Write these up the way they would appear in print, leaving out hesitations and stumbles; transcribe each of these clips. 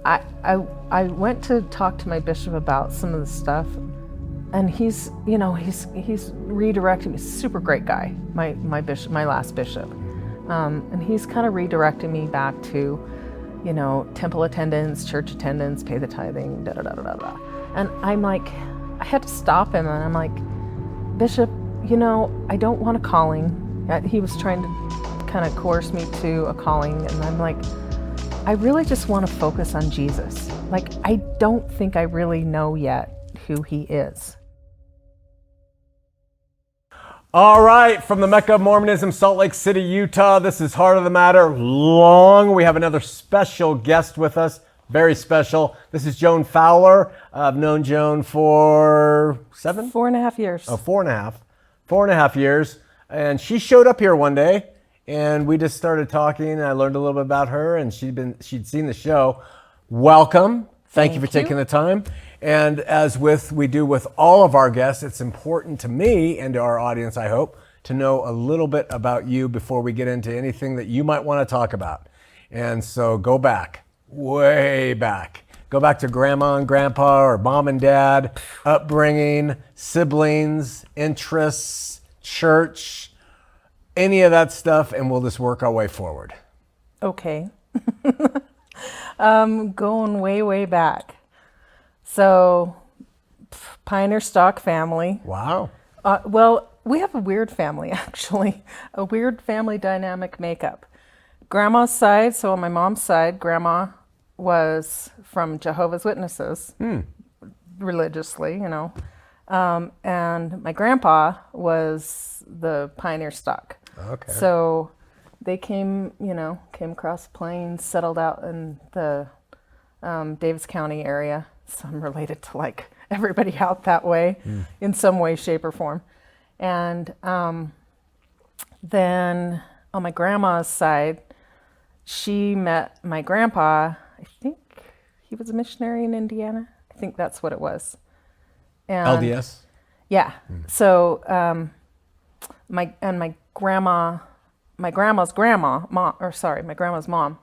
I went to talk to my bishop about some of the stuff, and he's redirecting me. Super great guy, my bishop, my last bishop, and he's kind of redirecting me back to, temple attendance, church attendance, pay the tithing, da da da da da. And I'm like, I had to stop him, and I'm like, Bishop, I don't want a calling. He was trying to kind of coerce me to a calling, and I'm like, I really just want to focus on Jesus. Like, I don't think I really know yet who he is. All right, from the Mecca of Mormonism, Salt Lake City, Utah, this is Heart of the Matter Long. We have another special guest with us, very special. This is Joan Fowler. I've known Joan for 4.5 years. Oh, 4.5 years. And she showed up here one day, and we just started talking. I learned a little bit about her, and she'd seen the show. Welcome. Thank you for taking the time. And as we do with all of our guests, it's important to me and to our audience, I hope, to know a little bit about you before we get into anything that you might want to talk about. And so go back, way back. Go back to grandma and grandpa or mom and dad, upbringing, siblings, interests, church, any of that stuff, and we'll just work our way forward. Okay. Going way, way back. So, Pioneer stock family. Wow. Well, we have a weird family, actually. A weird family dynamic makeup. Grandma's side, so on my mom's side, Grandma was from Jehovah's Witnesses, religiously, and my grandpa was the Pioneer stock. Okay. So they came across the plains, settled out in the Davis County area. So I'm related to like everybody out that way in some way, shape, or form. And then on my grandma's side, she met my grandpa. I think he was a missionary in Indiana. I think that's what it was. And LDS? Yeah. So my grandma's mom,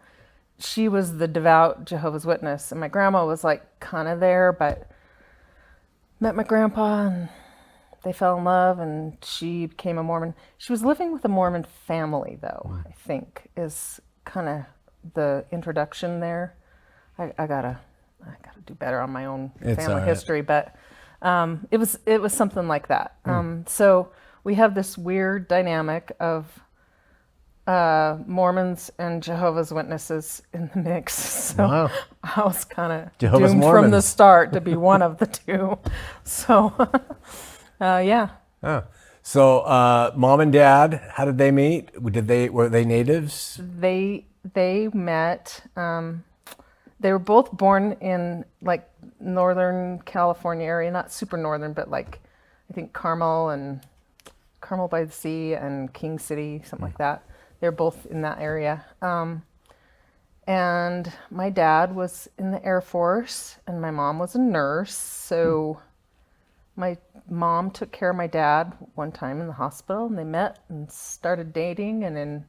she was the devout Jehovah's Witness, and my grandma was like kind of there, but met my grandpa and they fell in love, and she became a Mormon. She was living with a Mormon family, though. I think is kind of the introduction there. I gotta do better on my own family history, but it was something like that. So we have this weird dynamic of Mormons and Jehovah's Witnesses in the mix. So wow. I was kind of doomed from the start to be one of the two. So, yeah. Oh. So, mom and dad, how did they meet? Were they natives? They met. They were both born in like Northern California area, not super northern, but like I think Carmel by the Sea and King City, something like that. They're both in that area. And my dad was in the Air Force and my mom was a nurse. So my mom took care of my dad one time in the hospital, and they met and started dating, and in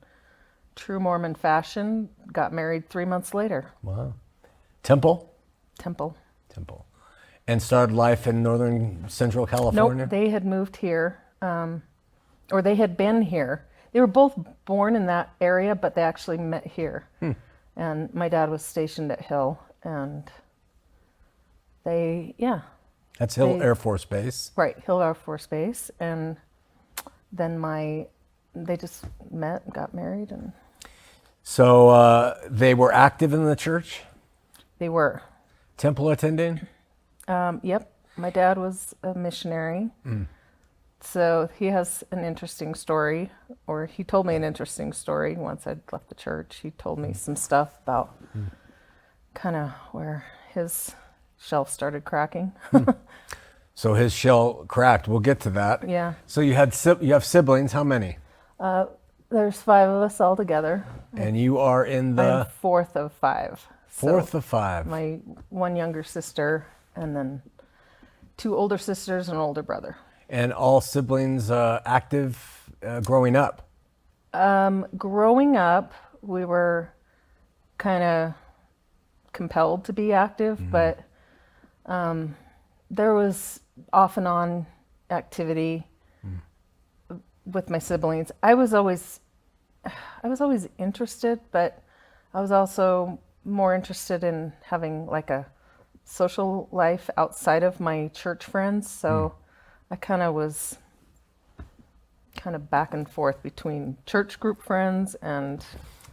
true Mormon fashion, got married 3 months later. Wow. Temple. And started life in northern central California? Nope, they had moved here, or they had been here. They were both born in that area, but they actually met here. And my dad was stationed at Hill, and That's Hill Air Force Base. Right, Hill Air Force Base. And then they just met and got married. And so they were active in the church? They were. Temple attending? Yep. My dad was a missionary. So he has an interesting story, or he told me an interesting story once I'd left the church. He told me some stuff about kind of where his shelf started cracking. So his shell cracked. We'll get to that. Yeah. So you have siblings. How many? There's 5 of us all together. And you are in the... I'm 4th of 5. Fourth of 5. My one younger sister, and then 2 older sisters and an older brother. And all siblings active growing up? Growing up, we were kind of compelled to be active, but there was off and on activity with my siblings. I was always interested, but I was also more interested in having like a social life outside of my church friends. So I kind of was back and forth between church group friends and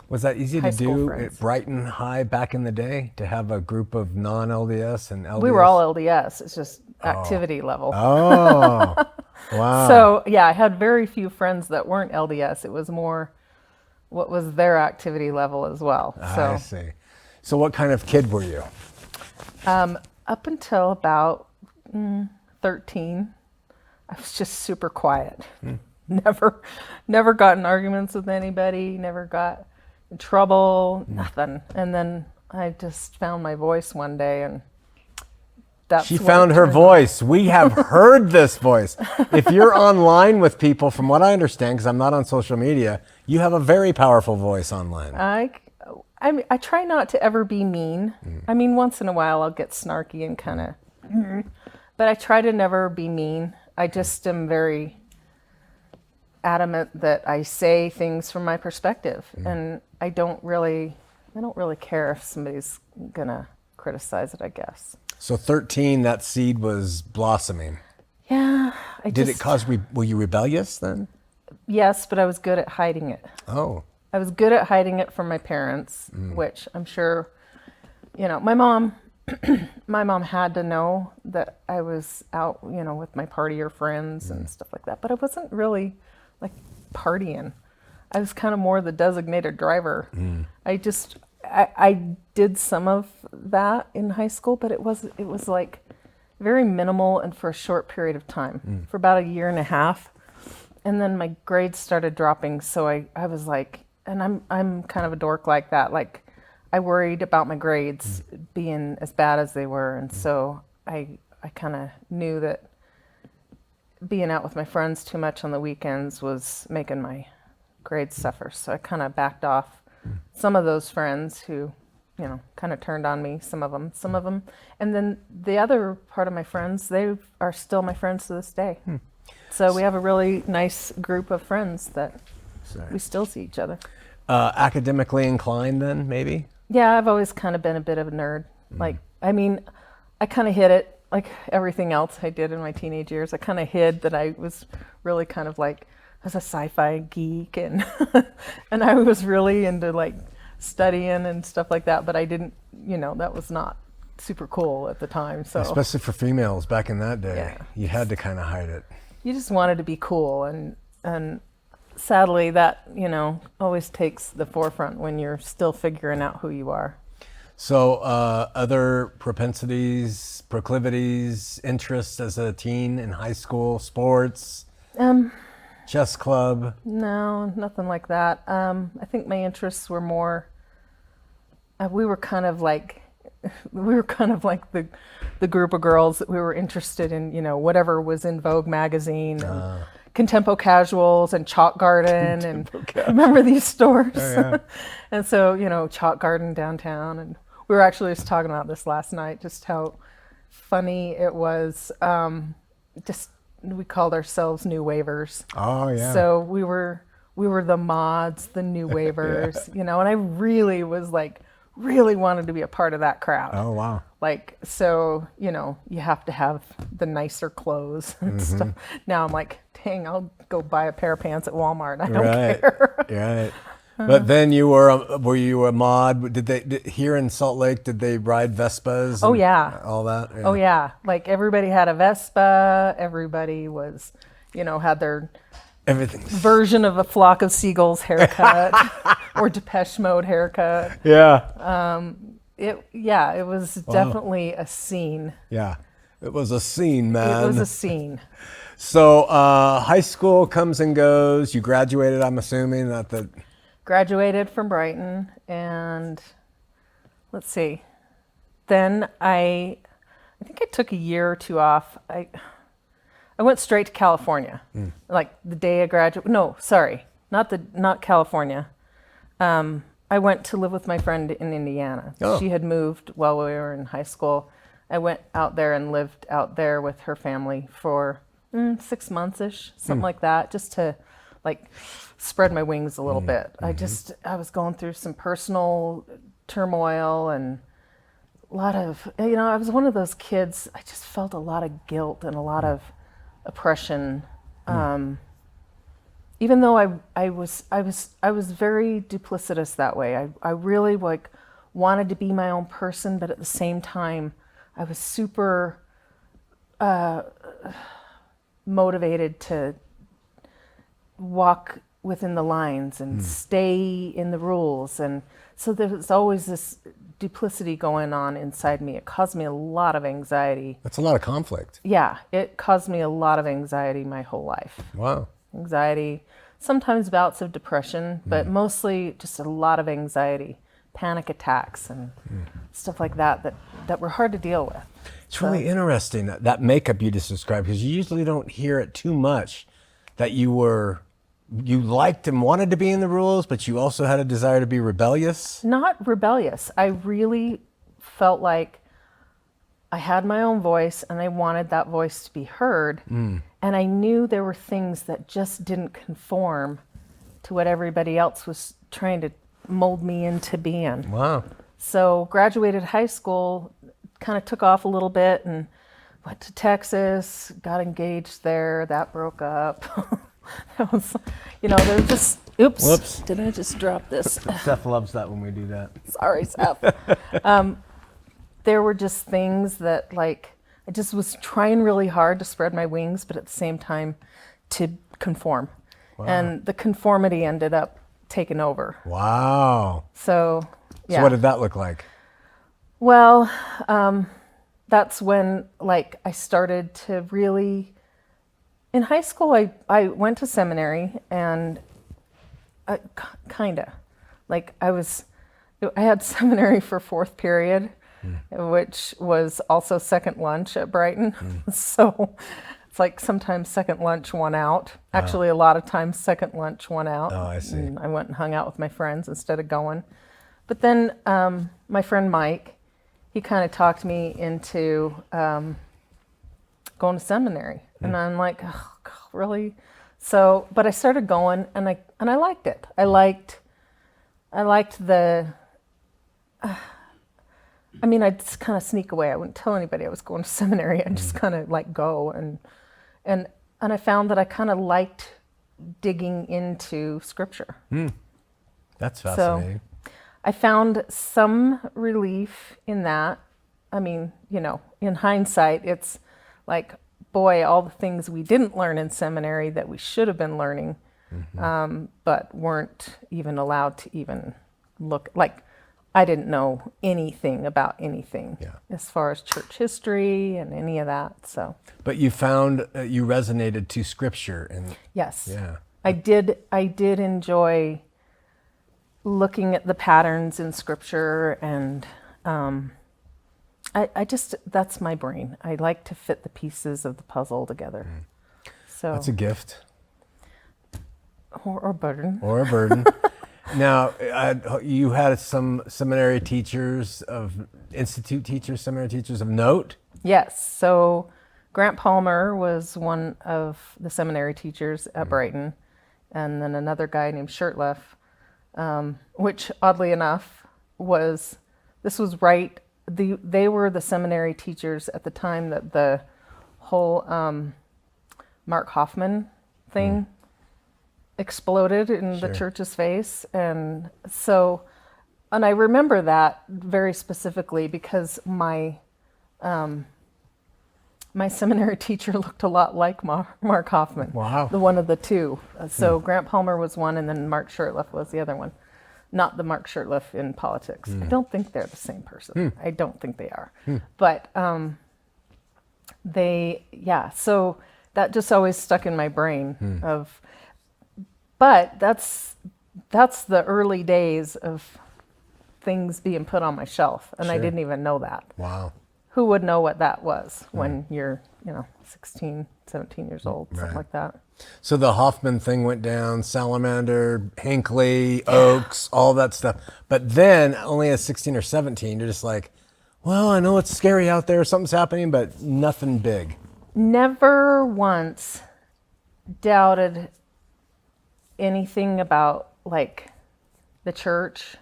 Was that easy high to school do friends. at Brighton High back in the day, to have a group of non-LDS and LDS? We were all LDS. It's just activity level. Oh, wow. So yeah, I had very few friends that weren't LDS. It was more what was their activity level as well. So I see. So what kind of kid were you? up until about 13, I was just super quiet. Never got in arguments with anybody, never got in trouble, nothing. And then I just found my voice one day, and that's She what found it her turned voice. We have heard this voice. If you're online with people, from what I understand, because I'm not on social media, you have a very powerful voice online. I try not to ever be mean. I mean, once in a while I'll get snarky and kind of, but I try to never be mean. I just am very adamant that I say things from my perspective, and I don't really care if somebody's gonna criticize it, I guess. So 13, that seed was blossoming. Yeah. Did it cause, were you rebellious then? Yes, but I was good at hiding it. Oh. I was good at hiding it from my parents, which I'm sure, my mom had to know that I was out, with my partier friends and stuff like that. But I wasn't really like partying. I was kind of more the designated driver. I did some of that in high school, but it was like very minimal and for a short period of time, for about a year and a half. And then my grades started dropping, so I was like, and I'm kind of a dork like that. Like, I worried about my grades being as bad as they were, and so I kind of knew that being out with my friends too much on the weekends was making my grades suffer. So I kind of backed off some of those friends who, kind of turned on me. Some of them, and then the other part of my friends, they are still my friends to this day. So we have a really nice group of friends that we still see each other. Academically inclined then, maybe? Yeah, I've always kind of been a bit of a nerd. Like, I mean, I kind of hid it, like everything else I did in my teenage years. I kind of hid that I was really kind of like, I was a sci-fi geek, and and I was really into like studying and stuff like that, but I didn't, that was not super cool at the time. So Especially for females back in that day, Yeah. you had to kind of hide it. you just wanted to be cool, and sadly that, always takes the forefront when you're still figuring out who you are. So other propensities, proclivities, interests as a teen in high school, sports, chess club? No, nothing like that. I think my interests were more, we were kind of like the group of girls that we were interested in, whatever was in Vogue magazine, and Contempo Casuals and Chalk Garden, and remember these stores? Oh, yeah. And so, Chalk Garden downtown, and we were actually just talking about this last night, just how funny it was. We called ourselves New Wavers. Oh, yeah. So we were the mods, the New Wavers, and I really was like, really wanted to be a part of that crowd. Oh, wow. Like, so, you have to have the nicer clothes and stuff. Now I'm like, dang, I'll go buy a pair of pants at Walmart. I don't care. Right. But then were you a mod? Here in Salt Lake, did they ride Vespas? Oh, yeah. All that? Yeah. Oh, yeah. Like, everybody had a Vespa. Everybody was, had their Everything. version of a Flock of Seagulls haircut or Depeche Mode haircut. Yeah. It was definitely a scene. Yeah. It was a scene, man. It was a scene. So high school comes and goes. You graduated, I'm assuming, at the... Graduated from Brighton, and let's see. Then I think I took a year or two off. I went straight to California, like the day I graduated. No, sorry, not California. I went to live with my friend in Indiana. Oh. She had moved while we were in high school. I went out there and lived out there with her family for 6 months-ish, something like that, just to like spread my wings a little bit. I was going through some personal turmoil and a lot of, I was one of those kids, I just felt a lot of guilt and a lot of oppression. Even though I was very duplicitous that way. I really like wanted to be my own person, but at the same time, I was super motivated to walk within the lines and stay in the rules. And so there was always this duplicity going on inside me. It caused me a lot of anxiety. That's a lot of conflict. Yeah, it caused me a lot of anxiety my whole life. Wow. Anxiety, sometimes bouts of depression, but mostly just a lot of anxiety, panic attacks and stuff like that were hard to deal with. It's really interesting, that makeup you just described, because you usually don't hear it too much, that you liked and wanted to be in the rules, but you also had a desire to be rebellious. Not rebellious. I really felt like I had my own voice and I wanted that voice to be heard. And I knew there were things that just didn't conform to what everybody else was trying to mold me into being. Wow. So graduated high school, kind of took off a little bit and went to Texas, got engaged there. That broke up. That was, there was just, Whoops. Did I just drop this? Seth loves that when we do that. Sorry, Seth. There were just things that I just was trying really hard to spread my wings, but at the same time to conform. Wow. And the conformity ended up taking over. Wow. So, yeah. So what did that look like? Well, that's when I started to really, in high school, I went to seminary and I had seminary for fourth period, which was also second lunch at Brighton. So it's like sometimes second lunch won out. Actually, a lot of times second lunch won out. Oh, I see. And I went and hung out with my friends instead of going. But then my friend Mike, he kind of talked me into going to seminary. And I'm like, oh, God, really? So, but I started going and I liked it. I liked the, I'd just kind of sneak away. I wouldn't tell anybody I was going to seminary. I'd just kind of go and I found that I kind of liked digging into scripture. That's fascinating. So I found some relief in that. In hindsight, it's like, boy, all the things we didn't learn in seminary that we should have been learning, but weren't even allowed to even look. I didn't know anything about anything as far as church history and any of that. So, but you found you resonated to scripture, and yes, yeah, I did enjoy looking at the patterns in scripture, and I just, that's my brain. I like to fit the pieces of the puzzle together. So that's a gift. Or a burden. Or a burden. Now, you had some seminary teachers institute teachers, seminary teachers of note? Yes. So Grant Palmer was one of the seminary teachers at Brighton, and then another guy named Shirtliff, which oddly enough they were the seminary teachers at the time that the whole Mark Hoffman thing exploded in the church's face. And I remember that very specifically because my seminary teacher looked a lot like Mark Hoffman. Wow. The one of the two. So Grant Palmer was one, and then Mark Shirtliff was the other one. Not the Mark Shirtliff in politics. I don't think they're the same person. I don't think they are. But so that just always stuck in my brain but that's the early days of things being put on my shelf, and I didn't even know that. Wow. Who would know what that was when you're 16, 17 years old, something like that. So the Hoffman thing went down, Salamander, Hinckley, Oaks, all that stuff. But then, only at 16 or 17, you're just like, well, I know it's scary out there, something's happening, but nothing big. Never once doubted anything about like the church.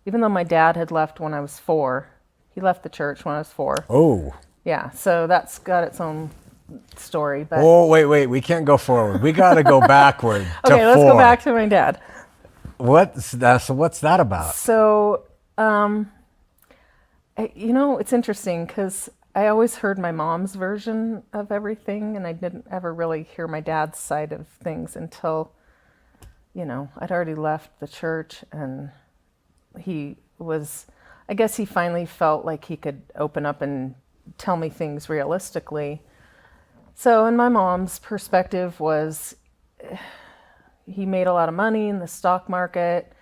Even though my dad had left when I was 4, he left the church when I was 4. Oh. Yeah, so that's got its own story. But Oh, wait, we can't go forward. We got to go backward to 4. okay, let's go back to my dad. What's that about? So, it's interesting because I always heard my mom's version of everything, and I didn't ever really hear my dad's side of things until, I'd already left the church, and I guess he finally felt like he could open up and tell me things realistically. So, and my mom's perspective was he made a lot of money in the stock market,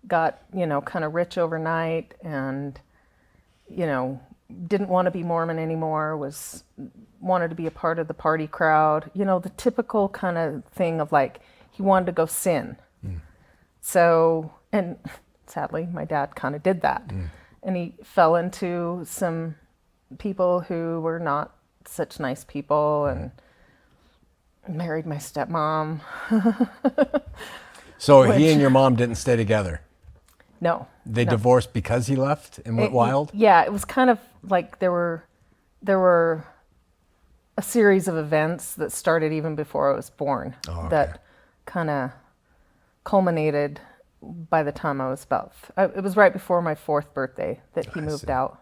got, kind of rich overnight, and, didn't want to be Mormon anymore, wanted to be a part of the party crowd, the typical kind of thing of like, he wanted to go sin. So, and sadly, my dad kind of did that. And he fell into some people who were not such nice people and married my stepmom. So he and your mom didn't stay together? No. They divorced because he left and went wild? Yeah, it was kind of like there were a series of events that started even before I was born that kind of culminated by the time I was it was right before my 4th birthday that he moved out.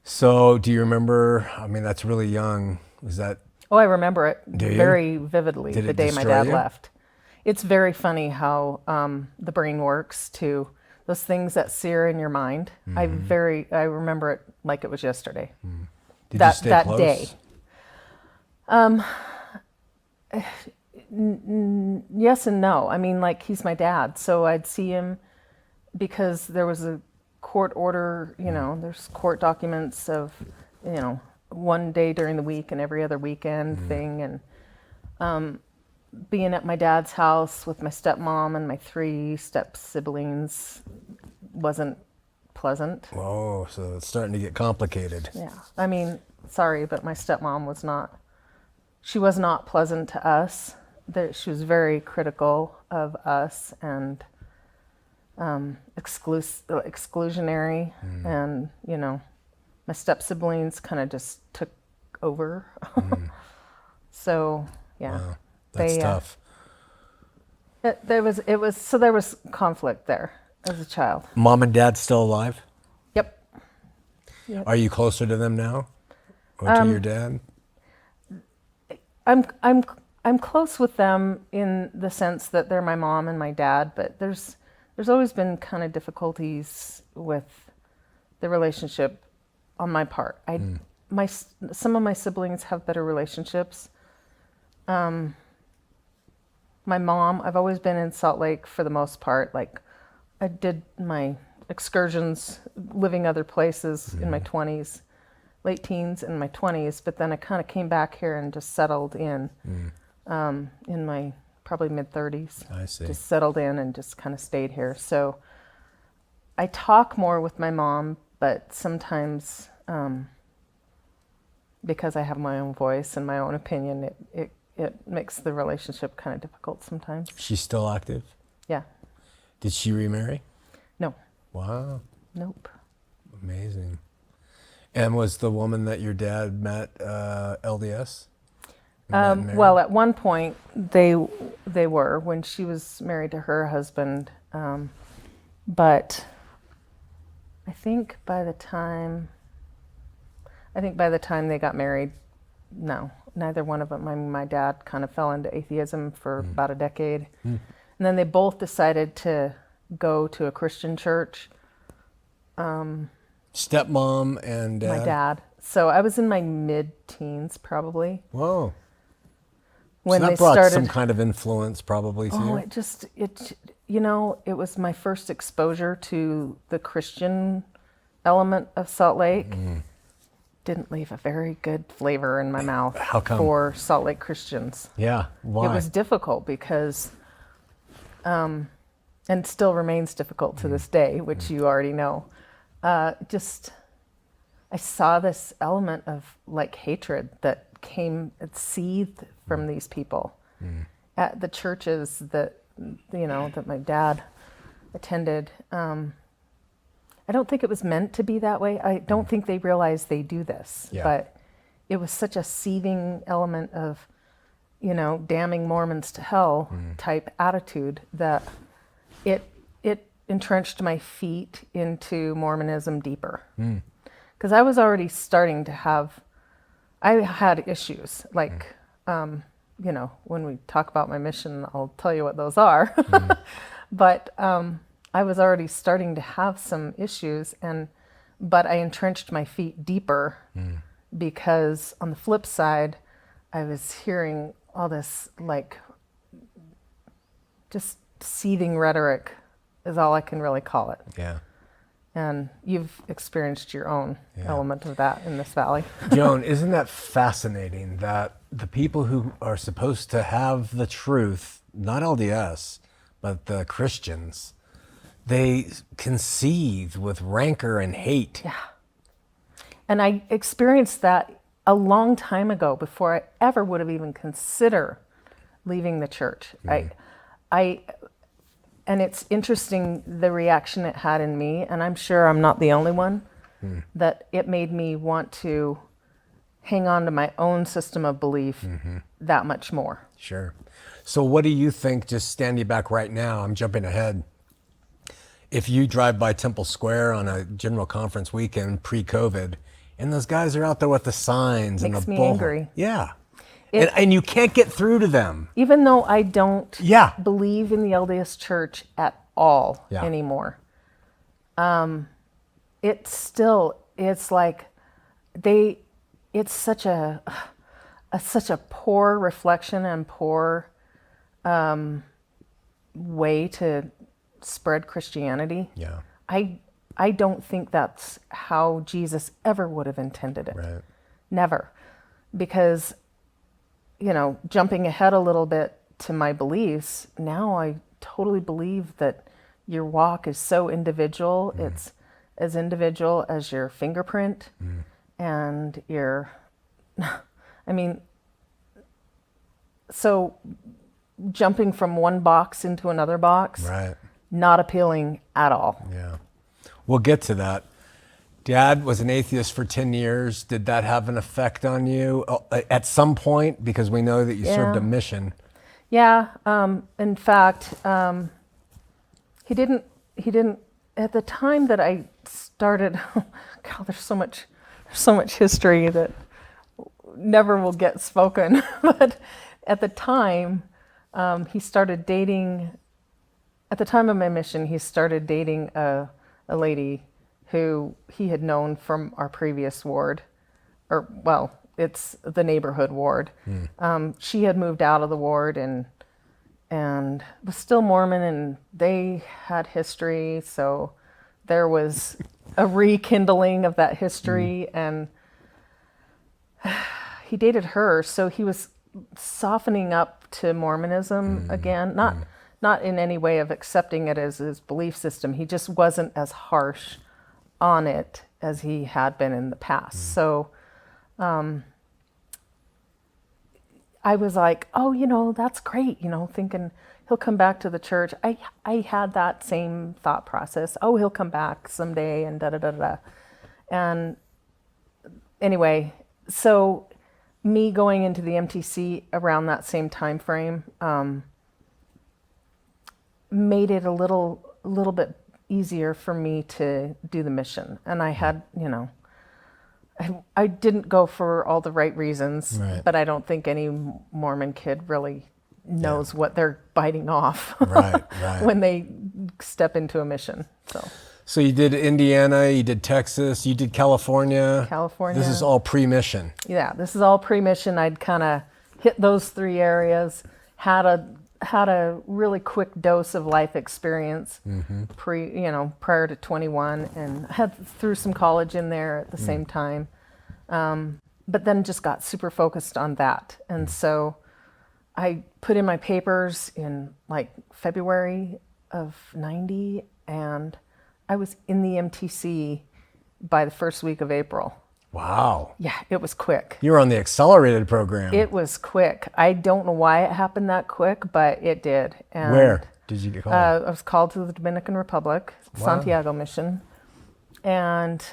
So do you remember, that's really young. Was that? Oh, I remember it very you? vividly, Did the it day my destroy dad you? left. It's very funny how the brain works too. Those things that sear in your mind. I remember it like it was yesterday. Did you stay close? Day. Yes and no. He's my dad, so I'd see him because there was a court order, there's court documents of, one day during the week and every other weekend thing. And being at my dad's house with my stepmom and my 3 step siblings wasn't pleasant. Oh, so it's starting to get complicated. Yeah. Sorry, but my stepmom was not pleasant to us. She was very critical of us and exclusionary. And, my step siblings kind of just took over. So, yeah. Wow. That's tough. There was conflict there as a child. Mom and dad still alive? Yep. Are you closer to them now? Or to your dad? I'm close with them in the sense that they're my mom and my dad, but there's always been kind of difficulties with the relationship on my part. Some of my siblings have better relationships. My mom, I've always been in Salt Lake for the most part. Like, I did my excursions living other places in my 20s, late teens and my 20s, but then I kind of came back here and just settled in my probably mid-30s. I see. Just settled in and just kind of stayed here. So I talk more with my mom, but sometimes because I have my own voice and my own opinion, it makes the relationship kind of difficult sometimes. She's still active? Yeah. Did she remarry? No. Wow. Nope. Amazing. And was the woman that your dad met LDS? Well, at one point they were when she was married to her husband, but I think by the time they got married, no, neither one of them. My dad kind of fell into atheism for about a decade, and then they both decided to go to a Christian church. Stepmom and dad? My dad. So I was in my mid-teens, probably. Whoa. When so that they brought started, some kind of influence probably to you? It was my first exposure to the Christian element of Salt Lake. didn't leave a very good flavor in my mouth. How come? For Salt Lake Christians. Yeah, why? It was difficult because, and still remains difficult to this day, which you already know. I saw this element of like hatred that it seethed from these people at the churches that my dad attended. I don't think it was meant to be that way. I don't think they realize they do this, but it was such a seething element of, damning Mormons to hell type attitude that it entrenched my feet into Mormonism deeper. Because I was already starting to I had issues like, when we talk about my mission, I'll tell you what those are. But I was already starting to have some issues, but I entrenched my feet deeper because on the flip side, I was hearing all this like just seething rhetoric is all I can really call it. Yeah. And you've experienced your own element of that in this valley. Joan, isn't that fascinating that the people who are supposed to have the truth, not LDS, but the Christians, they can seethe with rancor and hate. Yeah. And I experienced that a long time ago before I ever would have even considered leaving the church. And it's interesting the reaction it had in me, and I'm sure I'm not the only one, that it made me want to hang on to my own system of belief that much more. Sure. So what do you think, just standing back right now, I'm jumping ahead, if you drive by Temple Square on a general conference weekend pre-COVID, and those guys are out there with the signs and the Makes me bull. angry. Yeah. And you can't get through to them. Even though I don't believe in the LDS church at all anymore, it's like it's such a poor reflection and poor way to spread Christianity. Yeah. I don't think that's how Jesus ever would have intended it. Right. Never. Because, jumping ahead a little bit to my beliefs, now I totally believe that your walk is so individual. It's as individual as your fingerprint and so jumping from one box into another box, Right. not appealing at all. Yeah. We'll get to that. Dad was an atheist for 10 years. Did that have an effect on you at some point? Because we know that you served a mission. Yeah. In fact, he didn't, at the time that I started, God, there's so much history that never will get spoken. But at the time, he started dating, at the time of my mission, he started dating a lady who he had known from our previous ward, it's the neighborhood ward. She had moved out of the ward and was still Mormon, and they had history, so there was a rekindling of that history, and he dated her, so he was softening up to Mormonism again, not in any way of accepting it as his belief system. He just wasn't as harsh on it as he had been in the past. So I was like, oh, that's great, thinking he'll come back to the church. I had that same thought process. Oh, he'll come back someday and da-da-da-da. And anyway, so me going into the MTC around that same time frame made it a little bit easier for me to do the mission. And I had, I didn't go for all the right reasons, Right. but I don't think any Mormon kid really knows what they're biting off Right. when they step into a mission. So you did Indiana, you did Texas, you did California. California. This is all pre-mission. Yeah, this is all pre-mission. I'd kind of hit those three areas, had a really quick dose of life experience prior to 21, and had threw some college in there at the same time. But then just got super focused on that. And so I put in my papers in like February of 90, and I was in the MTC by the first week of April. Wow. Yeah, it was quick. You were on the accelerated program. It was quick. I don't know why it happened that quick, but it did. And, where did you get called? I was called to the Dominican Republic, Santiago Mission. And,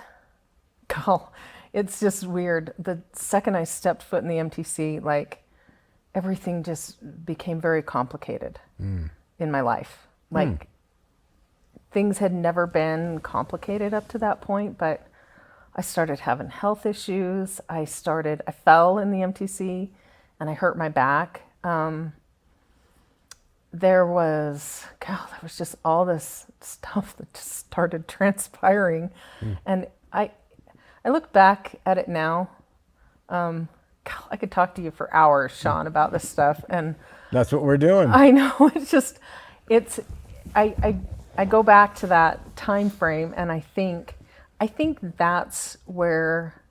it's just weird. The second I stepped foot in the MTC, like, everything just became very complicated in my life. Like, things had never been complicated up to that point, but I started having health issues. I fell in the MTC and I hurt my back. There was just all this stuff that just started transpiring. And I look back at it now. I could talk to you for hours, Shawn, about this stuff. And that's what we're doing. I know. I go back to that time frame, and I think that's where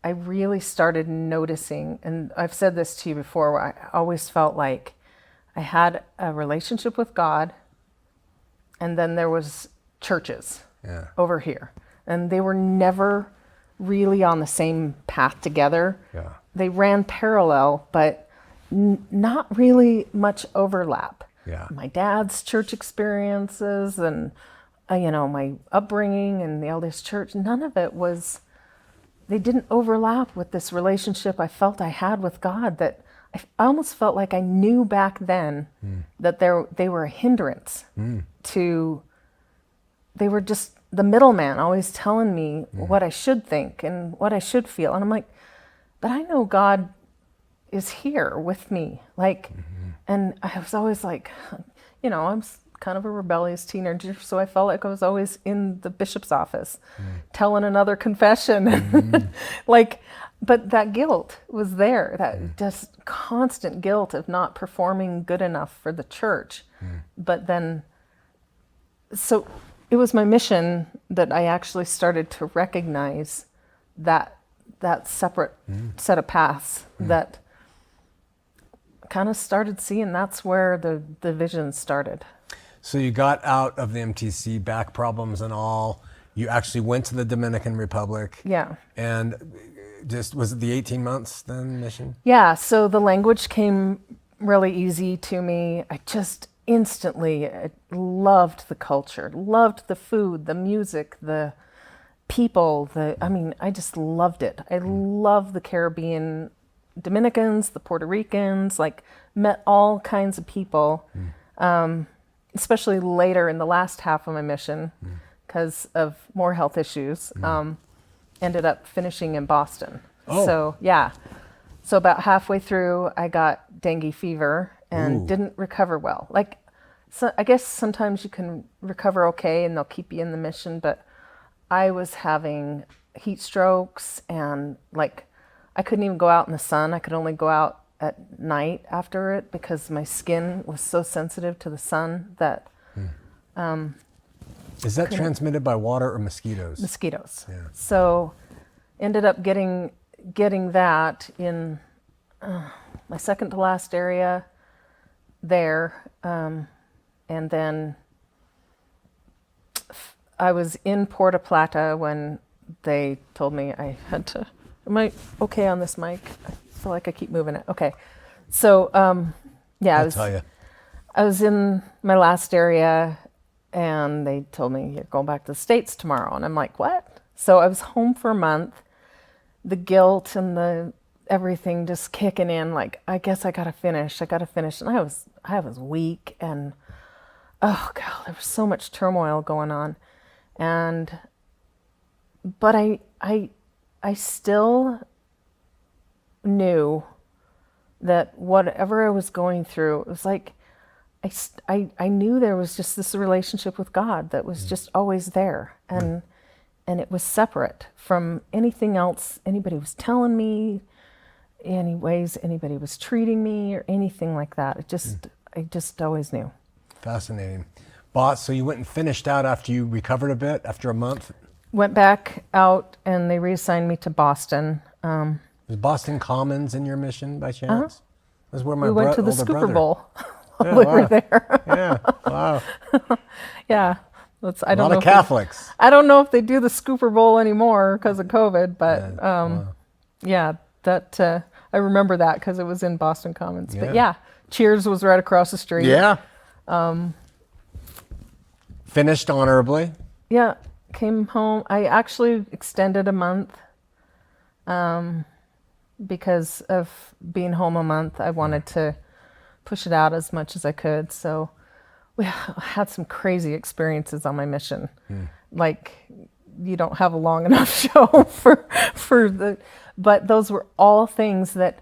I really started noticing, and I've said this to you before, where I always felt like I had a relationship with God, and then there was churches over here, and they were never really on the same path together. Yeah. They ran parallel, but not really much overlap. Yeah. My dad's church experiences and my upbringing and the LDS Church, none of it they didn't overlap with this relationship I felt I had with God, that I almost felt like I knew back then that they were a hindrance they were just the middleman, always telling me what I should think and what I should feel. And I'm like, but I know God is here with me. Like, and I was always like, I'm kind of a rebellious teenager, so I felt like I was always in the bishop's office telling another confession. But that guilt was there, that just constant guilt of not performing good enough for the church. But then, so it was my mission that I actually started to recognize that separate set of paths that kind of started seeing that's where the vision started. So you got out of the MTC, back problems and all. You actually went to the Dominican Republic. Yeah. And was it the 18 months then mission? Yeah. So the language came really easy to me. I just instantly loved the culture, loved the food, the music, the people, I just loved it. I love the Caribbean Dominicans, the Puerto Ricans, met all kinds of people, especially later in the last half of my mission because of more health issues, ended up finishing in Boston. Oh. So, yeah. So about halfway through, I got dengue fever and didn't recover well. So I guess sometimes you can recover okay and they'll keep you in the mission, but I was having heat strokes and I couldn't even go out in the sun. I could only go out at night after it because my skin was so sensitive to the sun that... Is that transmitted by water or mosquitoes? Mosquitoes. Yeah. So ended up getting that in my second to last area there. And then I was in Puerto Plata when they told me I had to... Am I okay on this mic? I feel like I keep moving it. Okay. So, I was in my last area and they told me, you're going back to the States tomorrow. And I'm like, what? So I was home for a month, the guilt and the everything just kicking in. I guess I got to finish. And I was weak and, oh God, there was so much turmoil going on. But I still knew that whatever I was going through, it was like I knew there was just this relationship with God that was just always there, and it was separate from anything else anybody was telling me, any ways anybody was treating me or anything like that. I just always knew. Fascinating. Boss, so you went and finished out after you recovered a bit, after a month? went back out and they reassigned me to Boston. Was Boston Commons in your mission by chance? That's where my We went to the older Scooper brother. Bowl Yeah, while we wow. were there. Yeah, wow. Yeah. I A don't lot know of if they- Catholics. I don't know if they do the Scooper Bowl anymore because of COVID, but Wow. yeah, that I remember that because it was in Boston Commons. But Yeah. yeah, Cheers was right across the street. Yeah. Finished honorably. Yeah, came home. I actually extended a month because of being home a month. I wanted to push it out as much as I could. So we had some crazy experiences on my mission. Like, you don't have a long enough show for the, but those were all things that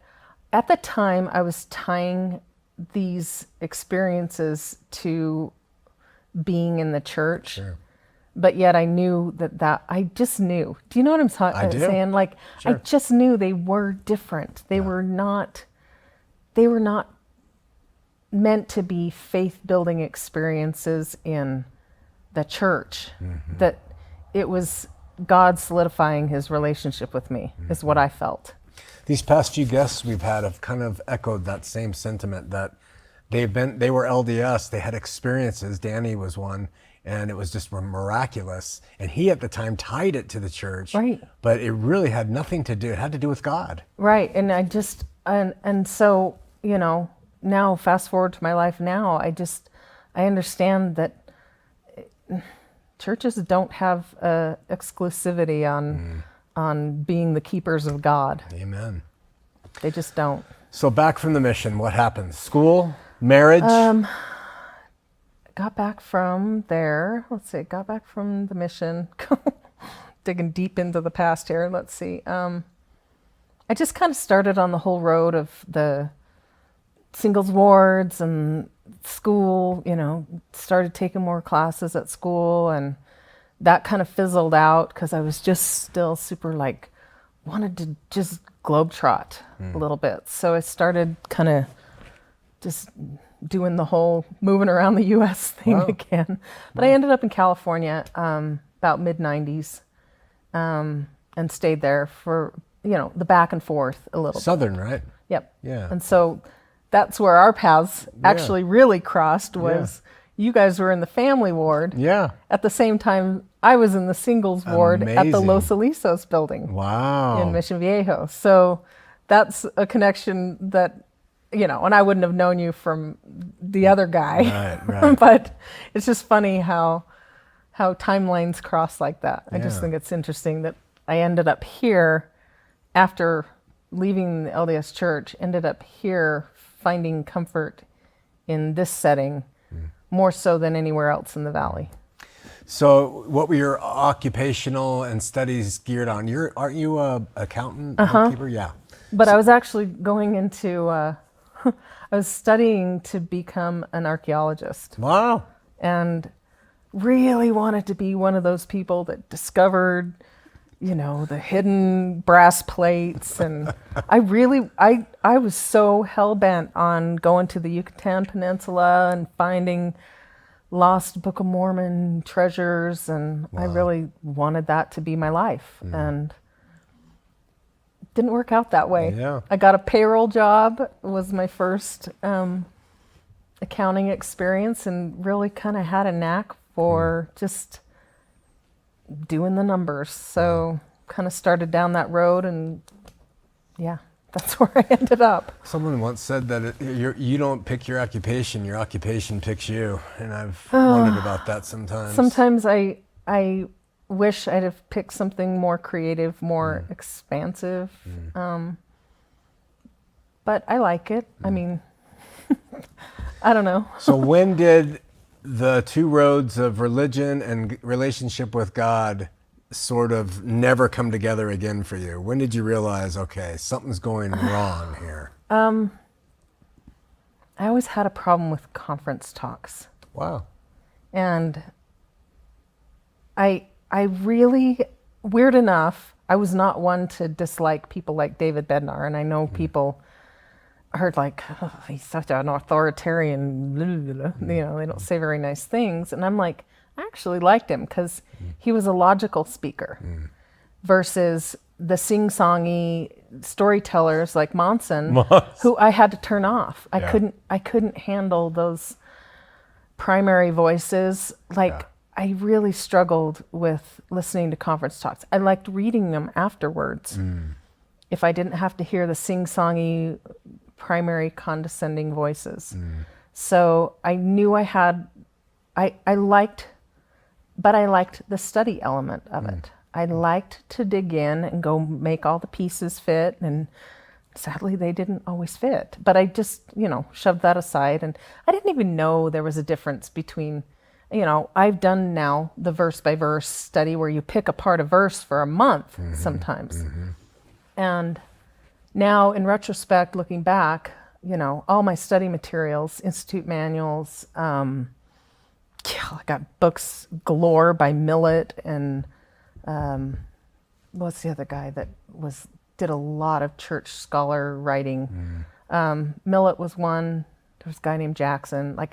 at the time I was tying these experiences to being in the church. Sure. But yet I knew that I just knew. Do you know what I'm I do. saying? Like, I Sure. just knew they were different. They were not meant to be faith building experiences in the church. That it was God solidifying his relationship with me is what I felt. These past few guests we've had have kind of echoed that same sentiment that they were LDS, they had experiences. Danny was one, and it was just miraculous. And he at the time tied it to the church. Right. But it really had nothing to do, it had to do with God. Right. And I just, and so, you know, now fast forward to my life now, I understand that churches don't have exclusivity on being the keepers of God. Amen. They just don't. So back from the mission, what happened? School, marriage? Got back from there. Let's see. Got back from the mission. Digging deep into the past here. Let's see. I just kind of started on the whole road of the singles wards and school, you know, started taking more classes at school, and that kind of fizzled out because I was just still super like wanted to just globetrot a little bit. So I started kind of just doing the whole moving around the U.S. thing again. But I ended up in California about mid-90s and stayed there for, you know, the back and forth a little. Southern, right? Yep. Yeah. And so that's where our paths actually really crossed was you guys were in the family ward. Yeah. At the same time, I was in the singles ward at the Amazing. Los Alisos building Wow. in Mission Viejo. So that's a connection that, you know, and I wouldn't have known you from the other guy. Right. But it's just funny how timelines cross like that. I just Yeah. think it's interesting that I ended up here after leaving the LDS church, ended up here finding comfort in this setting more so than anywhere else in the valley. So what were your occupational and studies geared on? Aren't you a accountant, bookkeeper? Yeah. But I was actually going into, I was studying to become an archaeologist Wow. and really wanted to be one of those people that discovered, you know, the hidden brass plates. And I was so hell-bent on going to the Yucatan Peninsula and finding lost Book of Mormon treasures. And I really wanted that to be my life. And it didn't work out that way. Yeah. I got a payroll job, was my first accounting experience, and really kind of had a knack for just doing the numbers. So kind of started down that road, and yeah, that's where I ended up. Someone once said that you don't pick your occupation picks you. And I've wondered about that sometimes. Sometimes I wish I'd have picked something more creative, more expansive. But I like it. I mean, I don't know. So when did the two roads of religion and relationship with God sort of never come together again for you? When did you realize, okay, something's going wrong here? I always had a problem with conference talks. Wow. And I really, weird enough, I was not one to dislike people like David Bednar. And I know people heard like, oh, he's such an authoritarian, blah, blah, blah. You know, they don't say very nice things. And I'm like, actually liked him because he was a logical speaker versus the sing-songy storytellers like Monson, who I had to turn off. I couldn't handle those primary voices. I really struggled with listening to conference talks. I liked reading them afterwards. If I didn't have to hear the sing-songy primary condescending voices. So I knew I liked the study element of it. I liked to dig in and go make all the pieces fit, and sadly they didn't always fit. But I just, shoved that aside, and I didn't even know there was a difference between, I've done now the verse by verse study where you pick apart a verse for a month sometimes. And now in retrospect, looking back, all my study materials, institute manuals, I got books galore by Millet and what's the other guy that did a lot of church scholar writing? Millet was one. There was a guy named Jackson. I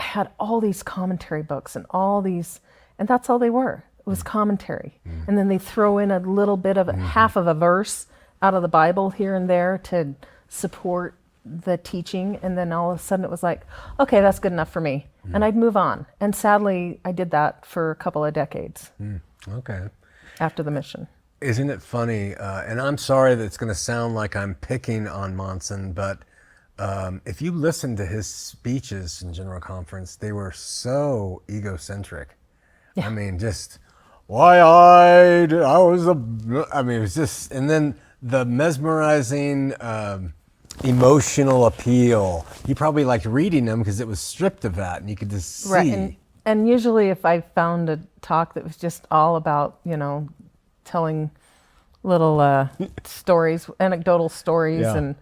had all these commentary books and and that's all they were. It was commentary. And then they throw in a little bit of half of a verse out of the Bible here and there to support the teaching. And then all of a sudden it was like, okay, that's good enough for me. And I'd move on. And sadly, I did that for a couple of decades. Okay. After the mission. Isn't it funny? And I'm sorry that it's going to sound like I'm picking on Monson, but if you listen to his speeches in General Conference, they were so egocentric. Yeah. I mean, just wide-eyed. It was just, and then the mesmerizing emotional appeal. You probably liked reading them because it was stripped of that, and you could just see. Right, and usually if I found a talk that was just all about, telling little stories, anecdotal stories, and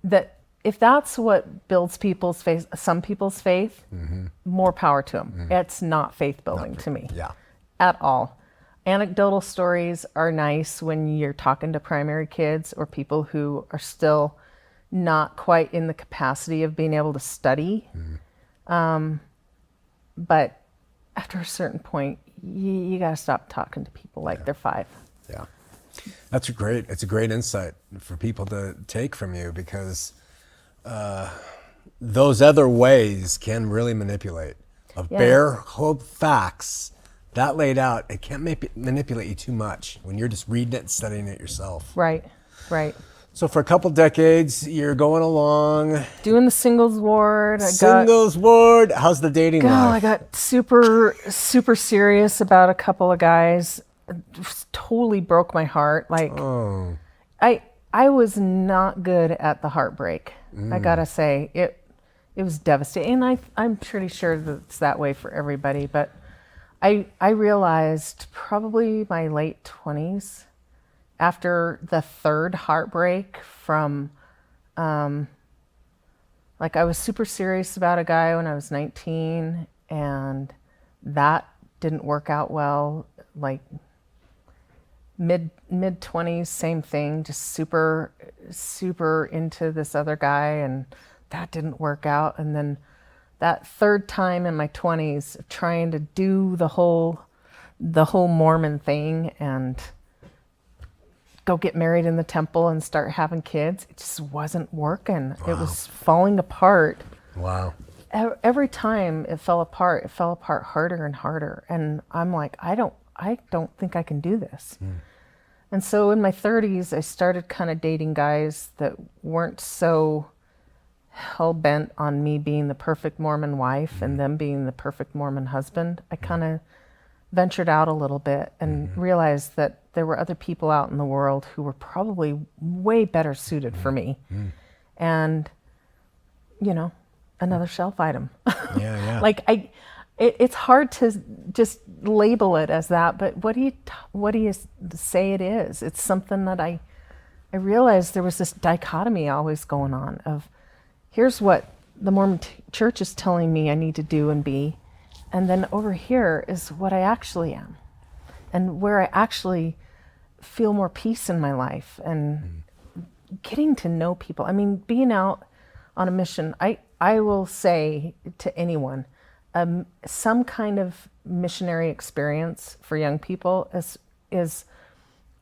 that if that's what builds people's faith, some people's faith, more power to them. It's not faith building to me at all. Anecdotal stories are nice when you're talking to primary kids or people who are still not quite in the capacity of being able to study. But after a certain point, you got to stop talking to people like they're 5. Yeah. It's a great insight for people to take from you, because those other ways can really manipulate. Bare whole facts, that laid out, it can't manipulate you too much when you're just reading it and studying it yourself. Right. So for a couple decades, you're going along. Doing the singles ward. How's the dating life? I got super, super serious about a couple of guys. It just totally broke my heart. I was not good at the heartbreak. I gotta say, it was devastating. And I'm pretty sure that it's that way for everybody. But I realized probably my late 20s, after the third heartbreak from, I was super serious about a guy when I was 19, and that didn't work out well. Mid 20s, same thing, just super, super into this other guy, and that didn't work out. And then that third time in my 20s, trying to do the whole Mormon thing and go get married in the temple and start having kids, it just wasn't working. Wow. It was falling apart. Wow. Every time it fell apart harder and harder. And I'm like, I don't think I can do this. And so in my 30s, I started kind of dating guys that weren't so hell-bent on me being the perfect Mormon wife and them being the perfect Mormon husband. I kind of ventured out a little bit and realized that there were other people out in the world who were probably way better suited for me. And, another shelf item. It's hard to just label it as that, but what do you say it is? It's something that I realized there was this dichotomy always going on of, here's what the Mormon church is telling me I need to do and be, and then over here is what I actually am, and where I actually feel more peace in my life, and getting to know people. I mean, being out on a mission, I will say to anyone, some kind of missionary experience for young people is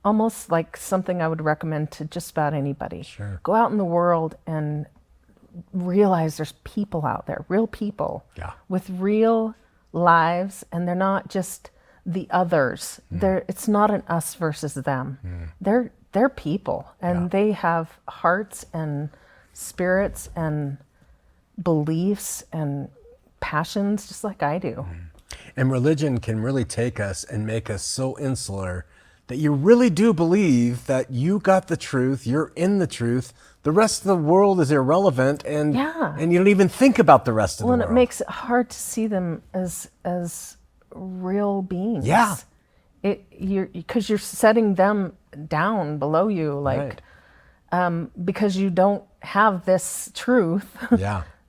almost like something I would recommend to just about anybody. Sure. Go out in the world and realize there's people out there, real people with real lives, and they're not just the others. It's not an us versus them. They're people, and they have hearts and spirits and beliefs and passions just like I do. And religion can really take us and make us so insular that you really do believe that you got the truth, you're in the truth, the rest of the world is irrelevant, and you don't even think about the rest of the world. Well, and it makes it hard to see them as real beings. Yeah. Because you're setting them down below you, like, because you don't have this truth.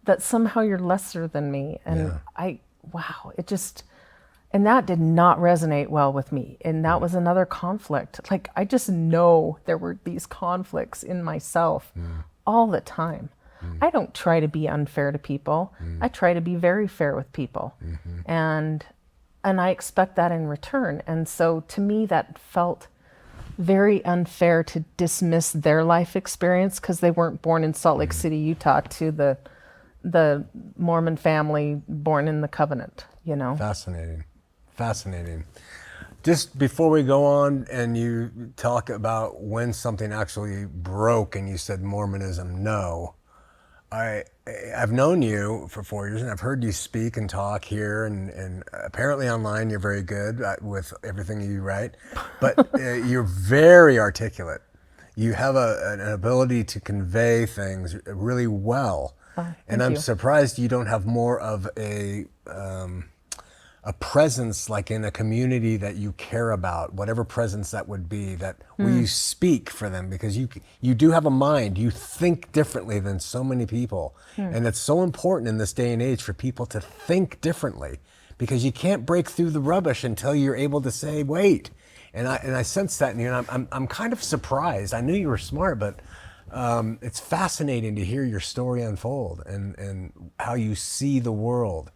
That somehow you're lesser than me. And and that did not resonate well with me. And that was another conflict. Like, I just know there were these conflicts in myself all the time. I don't try to be unfair to people. I try to be very fair with people. And I expect that in return. And so to me, that felt very unfair to dismiss their life experience because they weren't born in Salt Lake City, Utah, to the Mormon family born in the covenant, you know? Fascinating. Just before we go on and you talk about when something actually broke and you said Mormonism, no. I've known you for 4 years and I've heard you speak and talk here and apparently online you're very good with everything you write, but you're very articulate. You have an ability to convey things really well. And I'm surprised you don't have more of a presence like in a community that you care about, whatever presence that would be, that where you speak for them, because you do have a mind, you think differently than so many people. And it's so important in this day and age for people to think differently, because you can't break through the rubbish until you're able to say, wait. And I sense that in you, and I'm kind of surprised. I knew you were smart, but it's fascinating to hear your story unfold and how you see the world.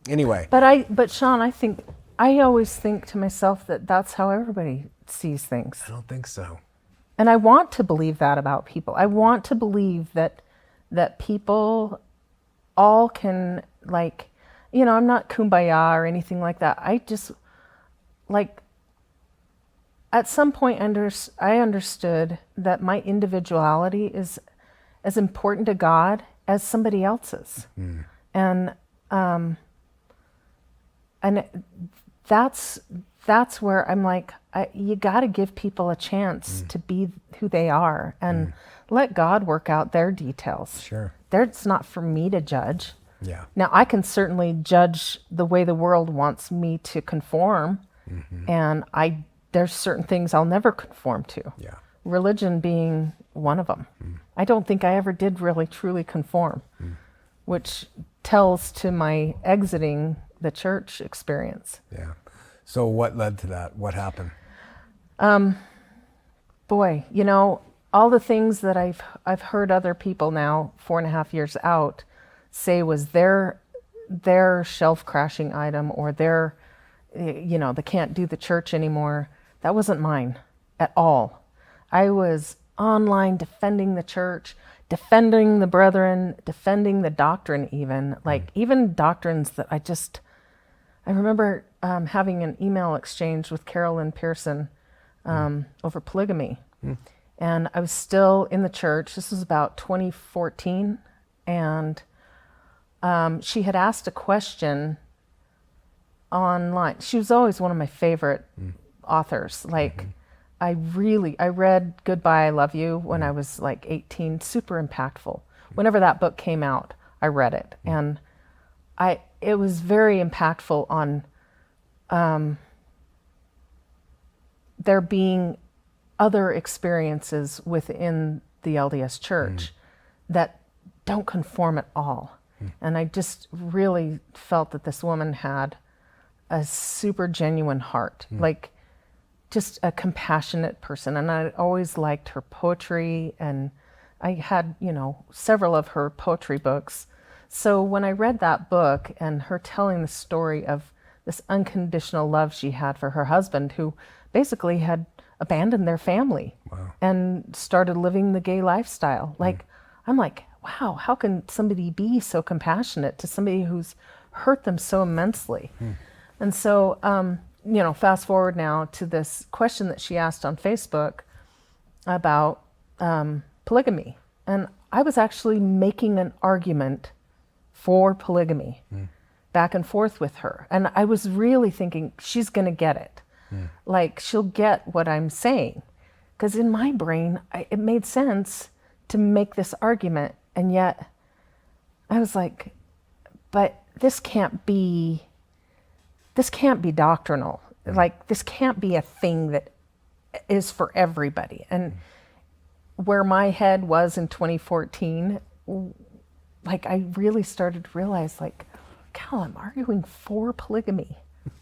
Anyway. But Shawn, I always think to myself that that's how everybody sees things. I don't think so. And I want to believe that about people. I want to believe that people all can, like, you know, I'm not kumbaya or anything like that. I just, like, at some point I understood that my individuality is as important to God as somebody else's. And that's where I'm like, you got to give people a chance to be who they are and let God work out their details. Sure. It's not for me to judge. Yeah. Now, I can certainly judge the way the world wants me to conform, and there's certain things I'll never conform to. Yeah. Religion being one of them. I don't think I ever did really truly conform, which tells to my exiting the church experience. Yeah. So what led to that? What happened? Boy, you know, all the things that I've heard other people now 4.5 years out say was their shelf crashing item, or their, you know, they can't do the church anymore. That wasn't mine at all. I was online defending the church, defending the brethren, defending the doctrine even, like even doctrines that I remember having an email exchange with Carolyn Pearson over polygamy. And I was still in the church. This was about 2014. And she had asked a question online. She was always one of my favorite authors. Like, I read Goodbye, I Love You when I was like 18, super impactful. Whenever that book came out, I read it. And it was very impactful on there being other experiences within the LDS Church that don't conform at all. And I just really felt that this woman had a super genuine heart, like just a compassionate person. And I always liked her poetry, and I had, you know, several of her poetry books. So when I read that book and her telling the story of this unconditional love she had for her husband, who basically had abandoned their family and started living the gay lifestyle. Like, I'm like, wow, how can somebody be so compassionate to somebody who's hurt them so immensely? And so, fast forward now to this question that she asked on Facebook about polygamy. And I was actually making an argument for polygamy back and forth with her. And I was really thinking, she's going to get it. Like, she'll get what I'm saying. Because in my brain, it made sense to make this argument. And yet I was like, but this can't be doctrinal. Like, this can't be a thing that is for everybody. And where my head was in 2014, like, I really started to realize, like, Cal, I'm arguing for polygamy.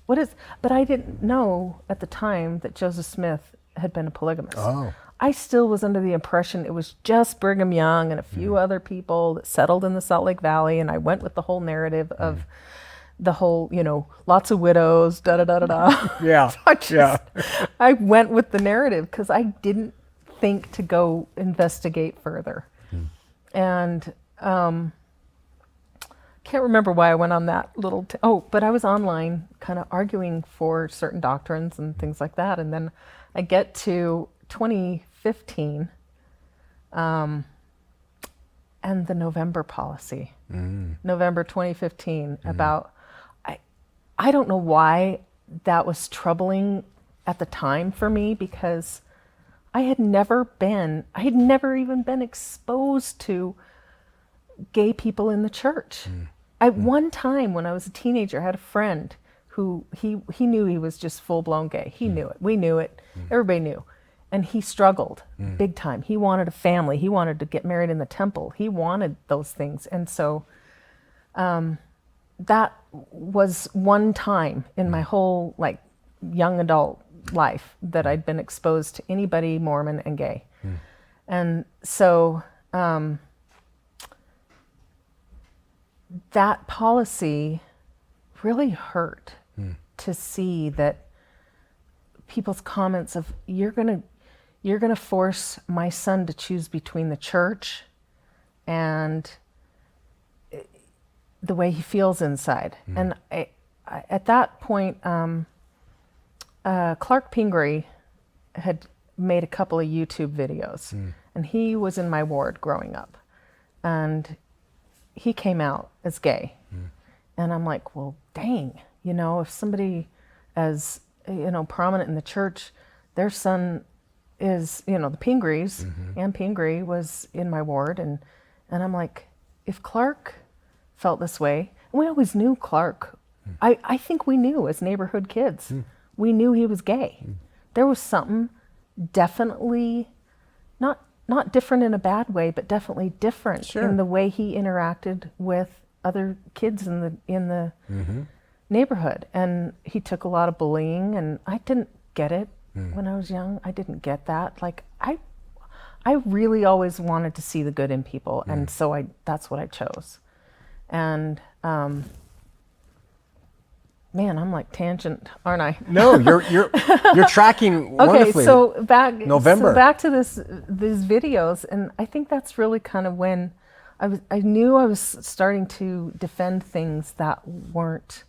But I didn't know at the time that Joseph Smith had been a polygamist. Oh. I still was under the impression it was just Brigham Young and a few other people that settled in the Salt Lake Valley, and I went with the whole narrative of the whole, lots of widows, da-da-da-da-da. Yeah, I went with the narrative because I didn't think to go investigate further. And can't remember why I went on that little, but I was online kind of arguing for certain doctrines and things like that. And then I get to 2015 and the November policy, November 2015, about, I don't know why that was troubling at the time for me, because I had never even been exposed to gay people in the church. At one time when I was a teenager, I had a friend who he knew he was just full-blown gay. He knew it. We knew it. Everybody knew. And he struggled big time. He wanted a family. He wanted to get married in the temple. He wanted those things. And so that was one time in my whole young adult life that I'd been exposed to anybody Mormon and gay. And so that policy really hurt to see that people's comments of, you're gonna force my son to choose between the church and the way he feels inside. And I at that point, Clark Pingree had made a couple of YouTube videos, and he was in my ward growing up, and he came out as gay. And I'm like, well, dang, if somebody as, prominent in the church, their son is, the Pingrees, Ann Pingree was in my ward. And I'm like, if Clark felt this way, and we always knew Clark, I think we knew as neighborhood kids, we knew he was gay. There was something definitely not different in a bad way, but definitely different in the way he interacted with other kids in the neighborhood. And he took a lot of bullying, and I didn't get it when I was young. I didn't get that. Like, I really always wanted to see the good in people, and so that's what I chose. And man, I'm like tangent, aren't I? No, you're tracking wonderfully. Okay, so back to these videos, and I think that's really kind of when I knew I was starting to defend things that weren't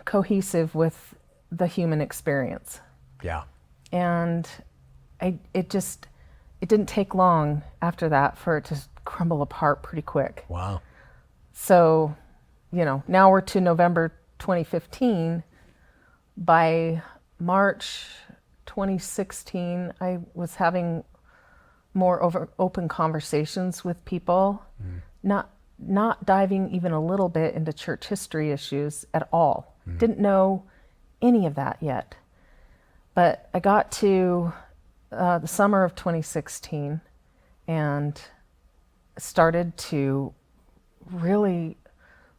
cohesive with the human experience. Yeah. And it didn't take long after that for it to crumble apart pretty quick. Wow. So, now we're to November 2015. By March 2016, I was having more open conversations with people, not diving even a little bit into church history issues at all. Didn't know any of that yet. But I got to the summer of 2016 and started to really,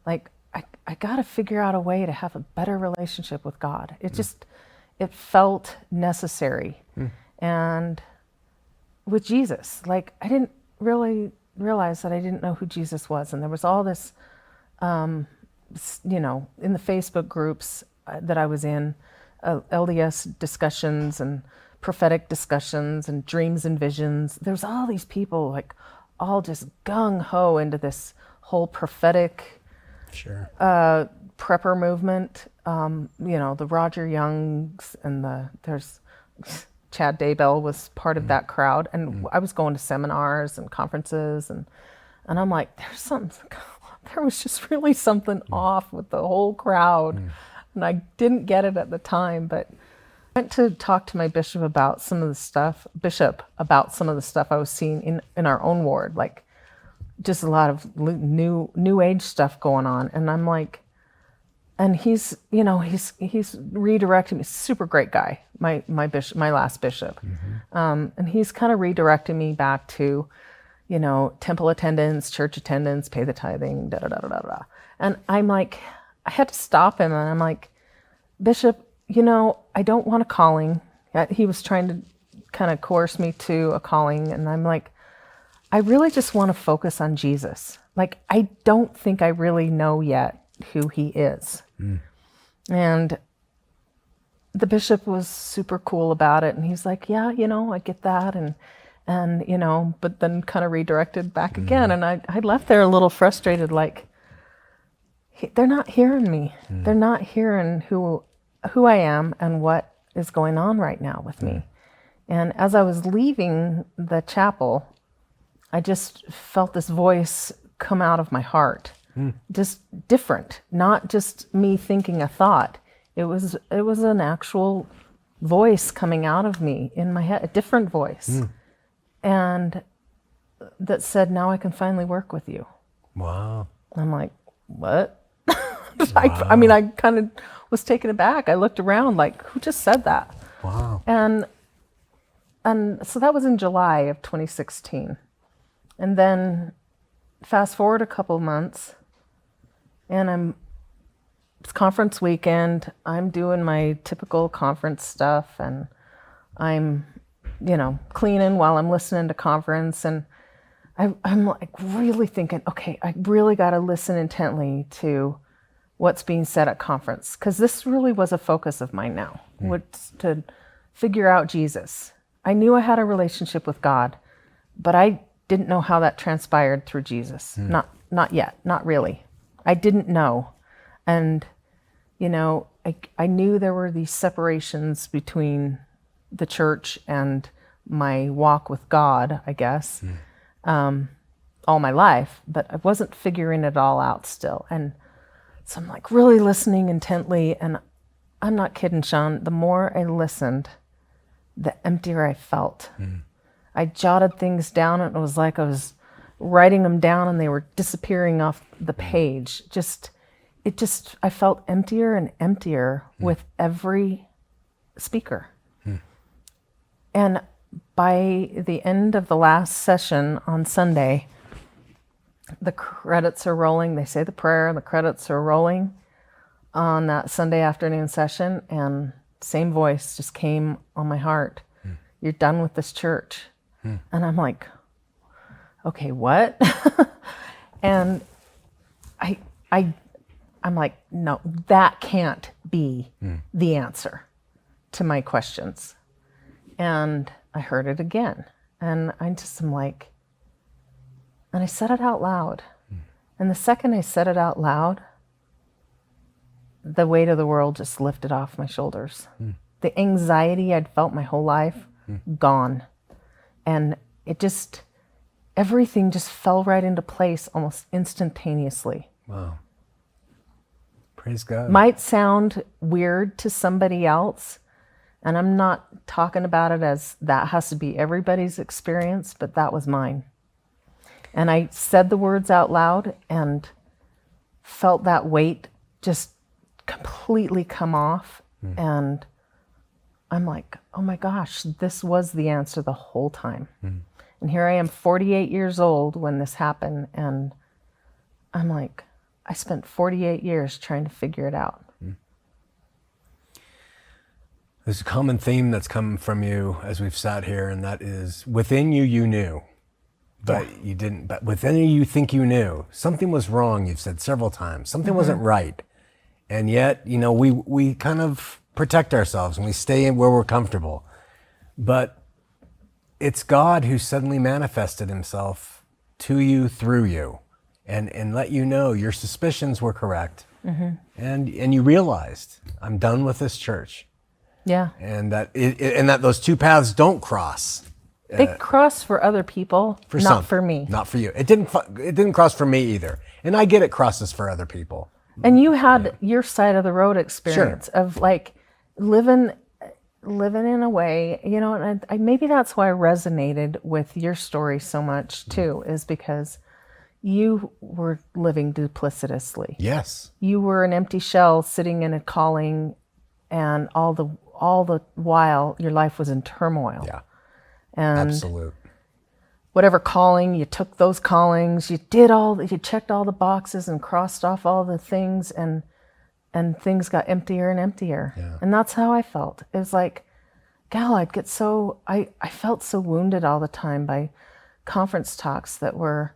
I got to figure out a way to have a better relationship with God. It felt necessary. And with Jesus, I didn't really realized that I didn't know who Jesus was. And there was all this, in the Facebook groups that I was in, LDS discussions and prophetic discussions and dreams and visions. There's all these people like all just gung-ho into this whole prophetic prepper movement. The Roger Youngs and there's Chad Daybell was part of that crowd. And I was going to seminars and conferences and I'm like, there was just really something off with the whole crowd. And I didn't get it at the time, but I went to talk to my bishop about some of the stuff I was seeing in our own ward, like just a lot of new age stuff going on. And I'm like, and he's redirecting me. Super great guy, my bishop, my last bishop. And he's kind of redirecting me back to, temple attendance, church attendance, pay the tithing, da-da-da-da-da. And I'm like, I had to stop him and I'm like, Bishop, I don't want a calling. He was trying to kind of coerce me to a calling. And I'm like, I really just want to focus on Jesus. Like, I don't think I really know yet who he is. And the bishop was super cool about it. And he's like, yeah, I get that. And but then kind of redirected back again. And I left there a little frustrated, like, they're not hearing me. They're not hearing who I am and what is going on right now with me. And as I was leaving the chapel, I just felt this voice come out of my heart. Just different, not just me thinking a thought. It was an actual voice coming out of me in my head, a different voice. And that said, now I can finally work with you. Wow. I'm like, what? Wow. I kind of was taken aback. I looked around like, who just said that? Wow. And so that was in July of 2016. And then fast forward a couple of months, and it's conference weekend. I'm doing my typical conference stuff, and I'm, cleaning while I'm listening to conference. And I'm like really thinking, okay, I really got to listen intently to what's being said at conference, because this really was a focus of mine now, was to figure out Jesus. I knew I had a relationship with God, but I didn't know how that transpired through Jesus. Not yet, not really. I didn't know. And, I knew there were these separations between the church and my walk with God, I guess, all my life, but I wasn't figuring it all out still. And so I'm like really listening intently, and I'm not kidding, Shawn. The more I listened, the emptier I felt. I jotted things down, and it was like I was writing them down and they were disappearing off the page. I felt emptier and emptier with every speaker. And by the end of the last session on Sunday, the credits are rolling. They say the prayer and the credits are rolling on that Sunday afternoon session, and same voice just came on my heart. You're done with this church. And I'm like, okay, what? And I'm like, no, that can't be the answer to my questions. And I heard it again. And I just am like, and I said it out loud. And the second I said it out loud, the weight of the world just lifted off my shoulders. The anxiety I'd felt my whole life, gone. And everything just fell right into place almost instantaneously. Wow. Praise God. Might sound weird to somebody else, and I'm not talking about it as that has to be everybody's experience, but that was mine. And I said the words out loud and felt that weight just completely come off. And I'm like, oh my gosh, this was the answer the whole time. And here I am, 48 years old when this happened. And I'm like, I spent 48 years trying to figure it out. There's a common theme that's come from you as we've sat here, and that is within you, you knew. but you didn't. But within you think you knew. Something was wrong, you've said several times. Something wasn't right. And yet, we kind of protect ourselves and we stay in where we're comfortable. But it's God who suddenly manifested himself to you, through you, and let you know your suspicions were correct. And you realized, I'm done with this church. Yeah. And that those two paths don't cross. They cross for other people, not for me. Not for you. It didn't cross for me either. And I get it crosses for other people. And you had your side of the road experience of like living in a way, and maybe that's why I resonated with your story so much too, is because you were living duplicitously. Yes. You were an empty shell sitting in a calling, and all the while your life was in turmoil. Yeah. And absolute. Whatever calling, you took those callings, you checked all the boxes and crossed off all the things, and things got emptier and emptier. Yeah. And that's how I felt. It was like, gal, I felt so wounded all the time by conference talks that were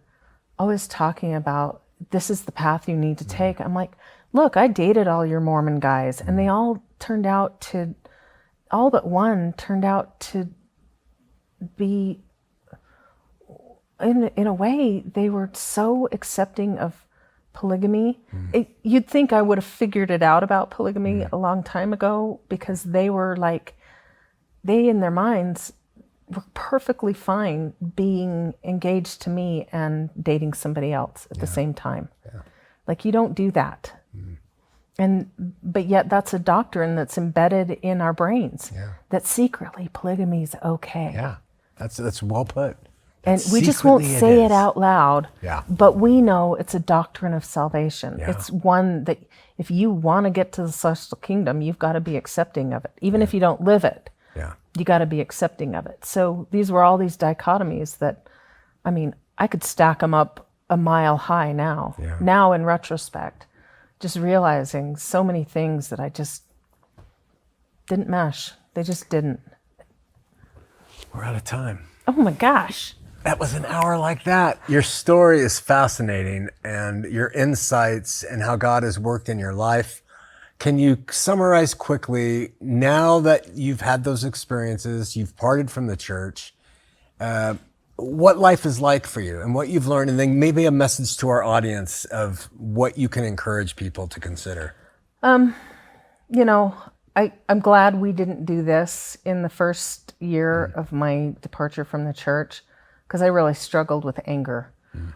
always talking about, this is the path you need to take. I'm like, look, I dated all your Mormon guys, and they all but one turned out to be, in a way, they were so accepting of polygamy. You'd think I would have figured it out about polygamy a long time ago, because they were like, they in their minds were perfectly fine being engaged to me and dating somebody else at the same time. Yeah. Like, you don't do that. But yet that's a doctrine that's embedded in our brains, that secretly polygamy is okay. Yeah, that's well put. And we just won't say it out loud, but we know it's a doctrine of salvation. Yeah. It's one that if you want to get to the celestial kingdom, you've got to be accepting of it. Even if you don't live it, you got to be accepting of it. So these were all these dichotomies that, I could stack them up a mile high now. Yeah. Now in retrospect, just realizing so many things that I just didn't mesh. They just didn't. We're out of time. Oh my gosh. That was an hour like that. Your story is fascinating, and your insights and how God has worked in your life. Can you summarize quickly, now that you've had those experiences, you've parted from the church, what life is like for you and what you've learned, and then maybe a message to our audience of what you can encourage people to consider? I'm glad we didn't do this in the first year of my departure from the church, because I really struggled with anger.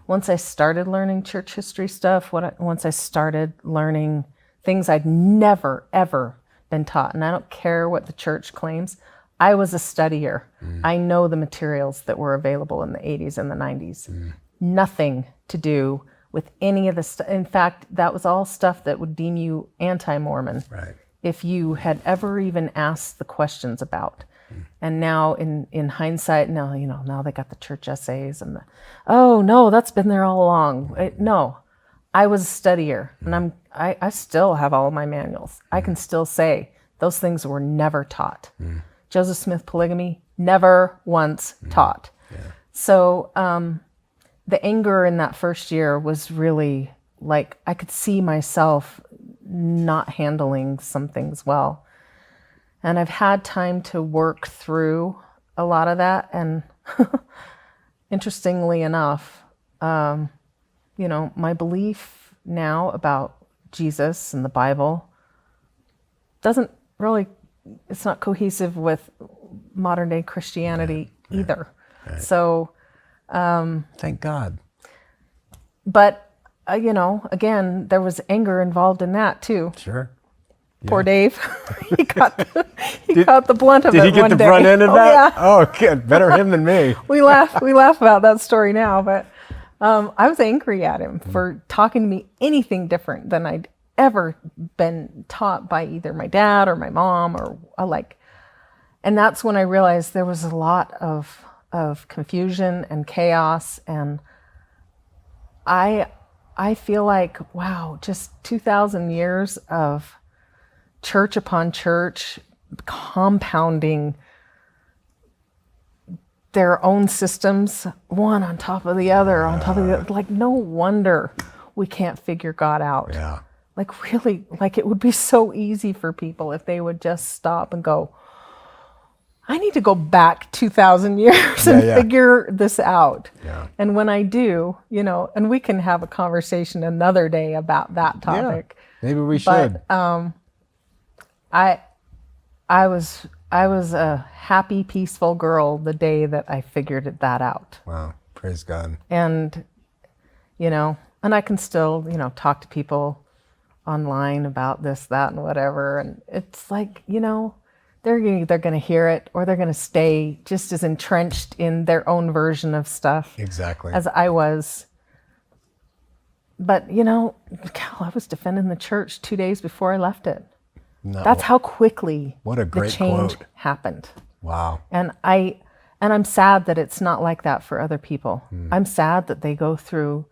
Once I started learning church history stuff, once I started learning things I'd never, ever been taught, and I don't care what the church claims, I was a studier. I know the materials that were available in the 80s and the 90s. Nothing to do with any of the stuff. In fact, that was all stuff that would deem you anti-Mormon. Right. If you had ever even asked the questions about. And now in hindsight, now they got the church essays and oh no, that's been there all along. No, I was a studier, and I still have all of my manuals. I can still say those things were never taught. Joseph Smith polygamy, never once taught. Yeah. So the anger in that first year was really like, I could see myself not handling some things well. And I've had time to work through a lot of that. And interestingly enough, my belief now about Jesus and the Bible doesn't really, it's not cohesive with modern day Christianity either. Right. So, thank God. But, again, there was anger involved in that too. Sure. Yeah. Poor Dave. he caught the blunt of it one day. Did he get the front end of that? Yeah. Oh, good. Better him than me. We laugh about that story now, but I was angry at him for talking to me anything different than I'd ever been taught by either my dad or my mom or and that's when I realized there was a lot of confusion and chaos, and I feel like, wow, just 2,000 years of church upon church compounding their own systems, one on top of the other, on top of the other. Like, no wonder we can't figure God out. Yeah. Like, really, like, it would be so easy for people if they would just stop and go, I need to go back 2,000 years and figure this out. Yeah. And when I do, you know, and we can have a conversation another day about that topic. Yeah. Maybe we should. But I was a happy, peaceful girl the day that I figured that out. Wow. Praise God. And, you know, and I can still, you know, talk to people online about this, that, and whatever. And it's like, you know, they're either going to hear it or they're going to stay just as entrenched in their own version of stuff. Exactly. As I was. But, you know, I was defending the church 2 days before I left it. No. That's how quickly What a great the change quote. happened. Wow. And I'm sad that it's not like that for other people. I'm sad that they go through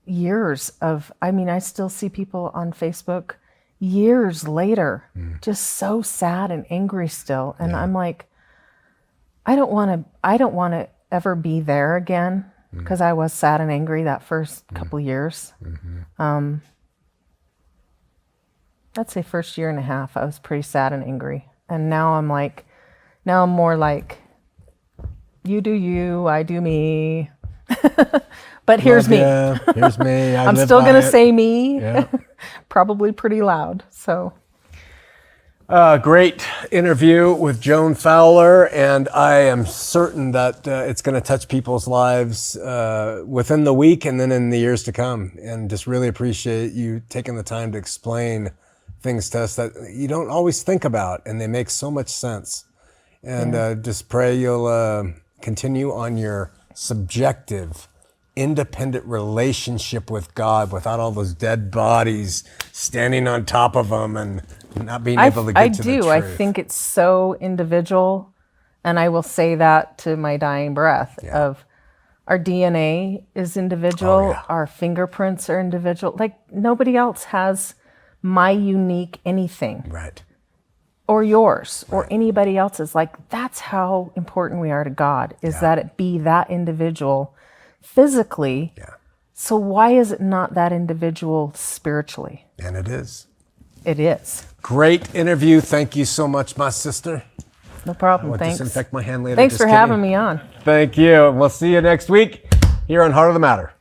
years of, I mean, I still see people on Facebook years later, just so sad and angry still. And I'm like, I don't want to ever be there again, because I was sad and angry that first couple years. I'd say first year and a half, I was pretty sad and angry. And now I'm more like, you do you, I do me. But here's me. Here's me. I'm still going to say me, probably pretty loud. So, great interview with Joan Fowler, and I am certain that it's going to touch people's lives within the week and then in the years to come. And just really appreciate you taking the time to explain things to us that you don't always think about, and they make so much sense. And just pray you'll continue on your subjective, independent relationship with God without all those dead bodies standing on top of them and not being able to get to the truth. I think it's so individual, and I will say that to my dying breath of our DNA is individual, our fingerprints are individual. Like, nobody else has my unique anything. Right. Or yours, or anybody else's. Like, that's how important we are to God, is that it be that individual physically. Yeah. So why is it not that individual spiritually? And it is. It is. Great interview. Thank you so much, my sister. No problem. Thanks. Disinfect my hand later. Thanks Just for kidding. having me on. Thank you. We'll see you next week here on Heart of the Matter.